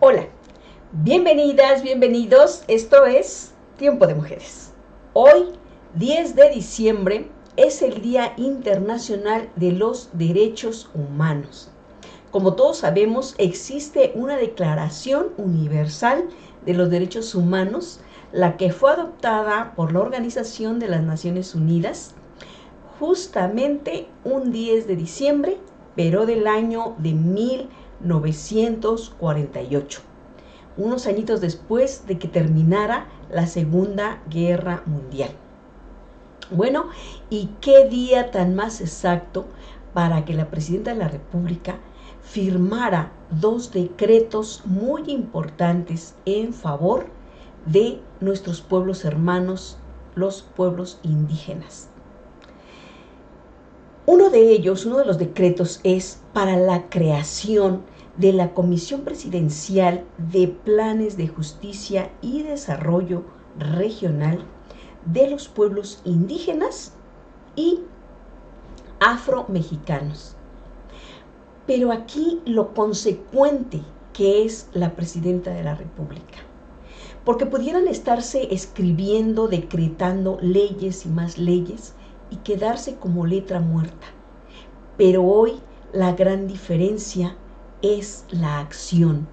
Hola, bienvenidas, bienvenidos, esto es Tiempo de Mujeres. Hoy, 10 de diciembre, es el Día Internacional de los Derechos Humanos. Como todos sabemos, existe una Declaración Universal de los Derechos Humanos, la que fue adoptada por la Organización de las Naciones Unidas justamente un 10 de diciembre, pero del año de 1948, unos añitos después de que terminara la Segunda Guerra Mundial. Bueno, ¿y qué día tan más exacto para que la Presidenta de la República firmara dos decretos muy importantes en favor de nuestros pueblos hermanos, los pueblos indígenas? Uno de ellos, uno de los decretos, es para la creación de la Comisión Presidencial de Planes de Justicia y Desarrollo Regional de los pueblos indígenas y afromexicanos. Pero aquí lo consecuente que es la Presidenta de la República, porque pudieran estarse escribiendo, decretando leyes y más leyes y quedarse como letra muerta. Pero hoy la gran diferencia es la acción.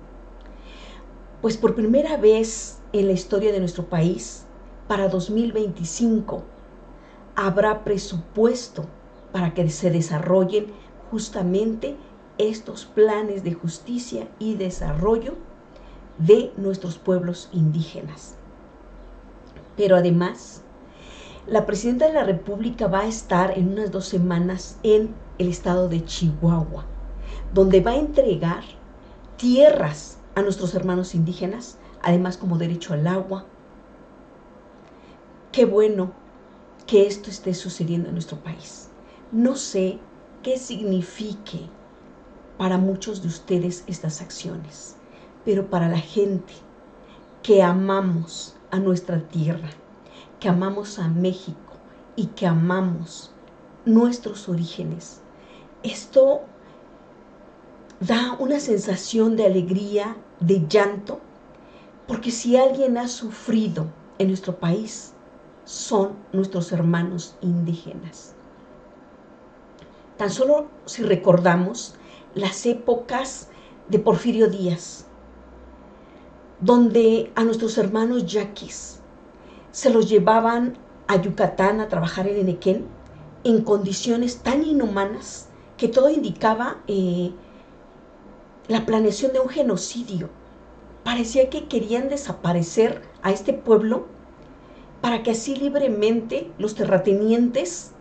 Pues por primera vez en la historia de nuestro país, para 2025, habrá presupuesto para que se desarrollen justamente estos planes de justicia y desarrollo de nuestros pueblos indígenas. Pero además, la Presidenta de la República va a estar en unas 2 semanas en el estado de Chihuahua, donde va a entregar tierras a nuestros hermanos indígenas, además como derecho al agua. Qué bueno que esto esté sucediendo en nuestro país. No sé qué signifique para muchos de ustedes estas acciones, pero para la gente que amamos a nuestra tierra, que amamos a México y que amamos nuestros orígenes, esto da una sensación de alegría, de llanto, porque si alguien ha sufrido en nuestro país, son nuestros hermanos indígenas. Tan solo si recordamos las épocas de Porfirio Díaz, donde a nuestros hermanos yaquis se los llevaban a Yucatán a trabajar en Enequén en condiciones tan inhumanas que todo indicaba la planeación de un genocidio. Parecía que querían desaparecer a este pueblo para que así libremente los terratenientes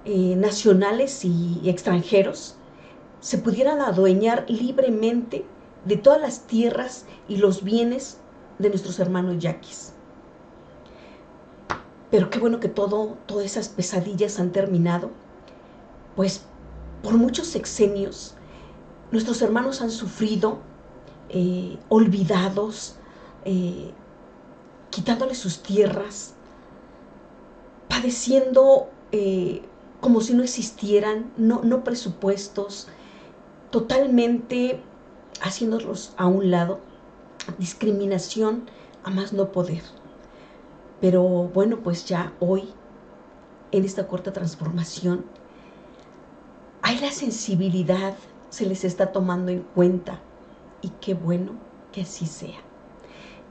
nacionales y extranjeros se pudieran adueñar libremente de todas las tierras y los bienes de nuestros hermanos yaquis. Pero qué bueno que todas esas pesadillas han terminado, pues por muchos sexenios nuestros hermanos han sufrido, olvidados, quitándoles sus tierras, padeciendo como si no existieran, no presupuestos, totalmente haciéndolos a un lado, discriminación a más no poder. Pero bueno, pues ya hoy, en esta corta transformación, hay la sensibilidad, se les está tomando en cuenta, y qué bueno que así sea.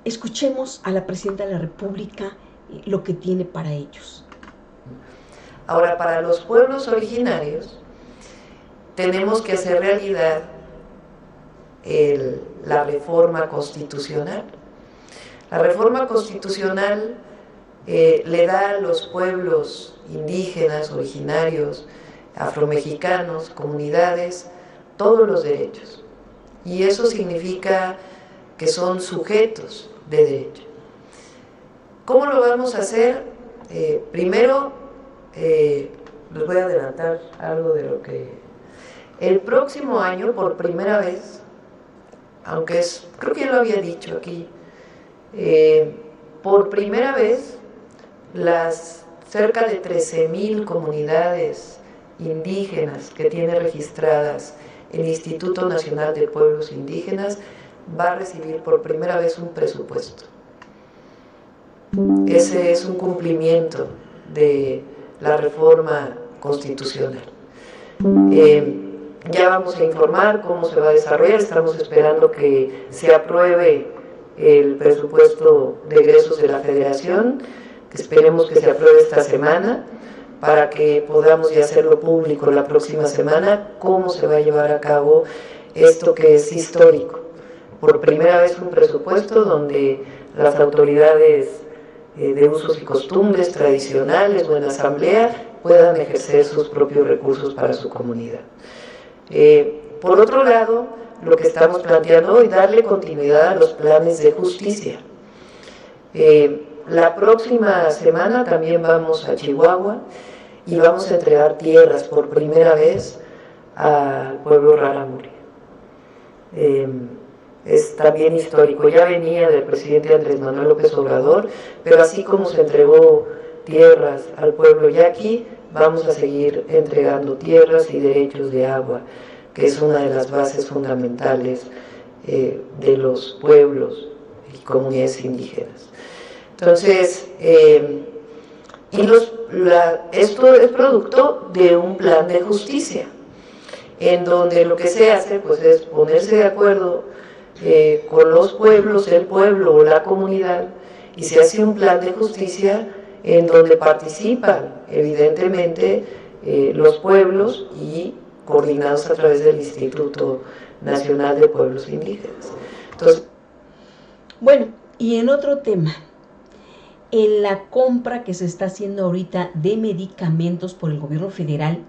Escuchemos a la Presidenta de la República lo que tiene para ellos. Ahora, para los pueblos originarios, tenemos que hacer realidad la reforma constitucional. La reforma constitucional le da a los pueblos indígenas, originarios, afromexicanos, comunidades, todos los derechos. Y eso significa que son sujetos de derecho. ¿Cómo lo vamos a hacer? Primero, les voy a adelantar algo de lo que... El próximo año, por primera vez, aunque creo que ya lo había dicho aquí, por primera vez, las cerca de 13,000 comunidades indígenas que tiene registradas el Instituto Nacional de Pueblos Indígenas va a recibir por primera vez un presupuesto. Ese es un cumplimiento de la reforma constitucional. Ya vamos a informar cómo se va a desarrollar. Estamos esperando que se apruebe el presupuesto de egresos de la Federación, que esperemos que se apruebe esta semana, para que podamos ya hacerlo público la próxima semana, cómo se va a llevar a cabo esto que es histórico. Por primera vez un presupuesto donde las autoridades de usos y costumbres tradicionales o en asamblea puedan ejercer sus propios recursos para su comunidad. Por otro lado, lo que estamos planteando hoy, darle continuidad a los planes de justicia. La próxima semana también vamos a Chihuahua y vamos a entregar tierras por primera vez al pueblo rarámuri. Es también histórico, ya venía del presidente Andrés Manuel López Obrador, pero así como se entregó tierras al pueblo yaqui, vamos a seguir entregando tierras y derechos de agua, que es una de las bases fundamentales de los pueblos y comunidades indígenas. Entonces, esto es producto de un plan de justicia, en donde lo que se hace pues, es ponerse de acuerdo con los pueblos, el pueblo o la comunidad, y se hace un plan de justicia en donde participan evidentemente los pueblos y coordinados a través del Instituto Nacional de Pueblos Indígenas. Entonces, bueno, y en otro tema, en la compra que se está haciendo ahorita de medicamentos por el gobierno federal,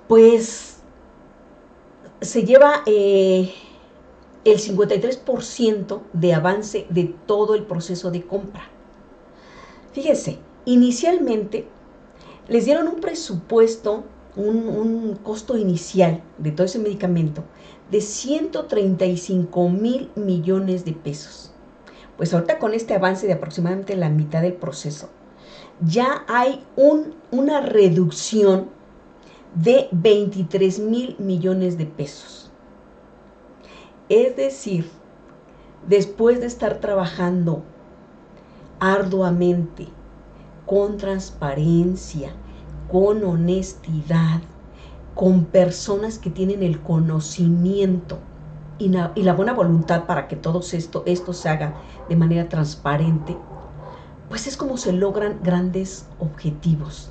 pues se lleva el 53% de avance de todo el proceso de compra. Fíjense, inicialmente les dieron un presupuesto, un costo inicial de todo ese medicamento de 135,000 millones de pesos. Pues ahorita con este avance de aproximadamente la mitad del proceso, ya hay una reducción de 23,000 millones de pesos. Es decir, después de estar trabajando arduamente, con transparencia, con honestidad, con personas que tienen el conocimiento y la buena voluntad para que todo esto se haga de manera transparente, pues es como se logran grandes objetivos.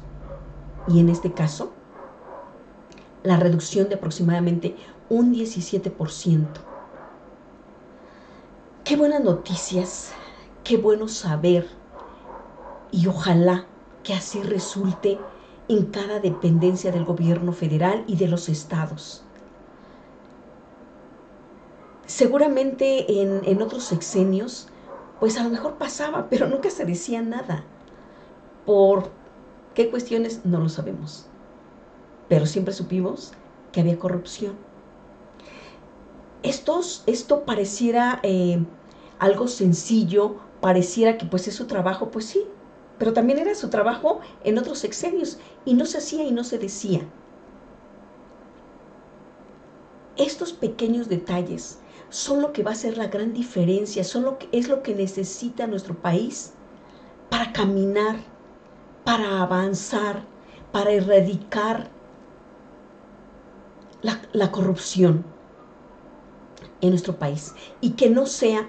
Y en este caso, la reducción de aproximadamente un 17%. Qué buenas noticias, qué bueno saber, y ojalá que así resulte en cada dependencia del gobierno federal y de los estados. Seguramente en otros sexenios, pues a lo mejor pasaba, pero nunca se decía nada. ¿Por qué cuestiones? No lo sabemos. Pero siempre supimos que había corrupción. Esto pareciera algo sencillo, pareciera que pues es su trabajo, pues sí, pero también era su trabajo en otros sexenios y no se hacía y no se decía. Estos pequeños detalles son lo que va a hacer la gran diferencia, es lo que necesita nuestro país para caminar, para avanzar, para erradicar la corrupción en nuestro país, y que no sea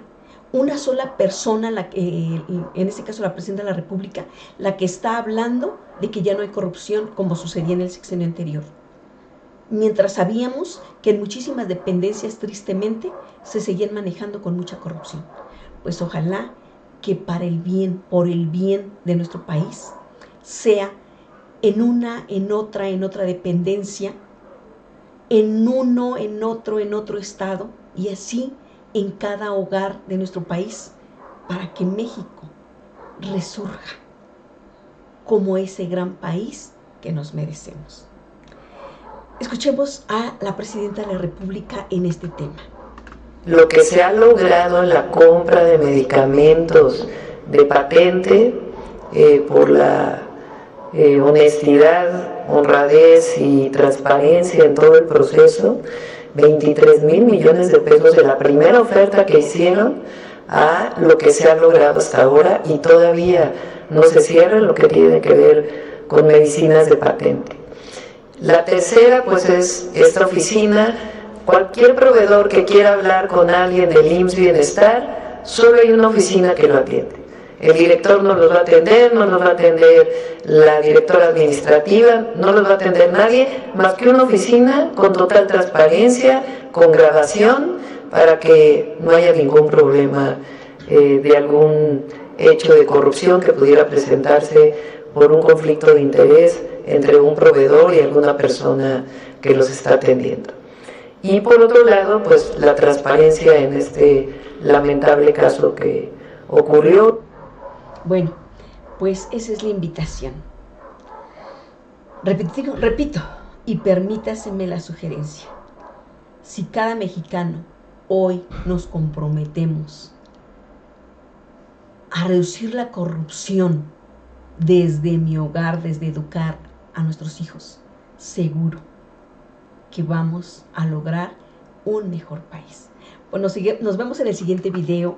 una sola persona, en este caso la presidenta de la República, la que está hablando de que ya no hay corrupción como sucedía en el sexenio anterior. Mientras sabíamos que en muchísimas dependencias, tristemente, se seguían manejando con mucha corrupción. Pues ojalá que por el bien de nuestro país, sea en otra dependencia, en otro estado, y así en cada hogar de nuestro país, para que México resurja como ese gran país que nos merecemos. Escuchemos a la presidenta de la República en este tema. Lo que se ha logrado en la compra de medicamentos de patente, por la honestidad, honradez y transparencia en todo el proceso, 23,000 millones de pesos de la primera oferta que hicieron a lo que se ha logrado hasta ahora, y todavía no se cierra lo que tiene que ver con medicinas de patente. La tercera, pues, es esta oficina. Cualquier proveedor que quiera hablar con alguien del IMSS Bienestar, solo hay una oficina que lo atiende. El director no los va a atender, no los va a atender la directora administrativa, no los va a atender nadie, más que una oficina con total transparencia, con grabación, para que no haya ningún problema de algún hecho de corrupción que pudiera presentarse por un conflicto de interés entre un proveedor y alguna persona que los está atendiendo. Y por otro lado, pues la transparencia en este lamentable caso que ocurrió. Bueno, pues esa es la invitación. Repito, y permítaseme la sugerencia. Si cada mexicano hoy nos comprometemos a reducir la corrupción desde mi hogar, desde educar a nuestros hijos, seguro que vamos a lograr un mejor país. Bueno, nos vemos en el siguiente video,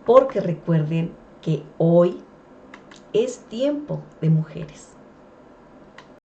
porque recuerden que hoy es tiempo de mujeres.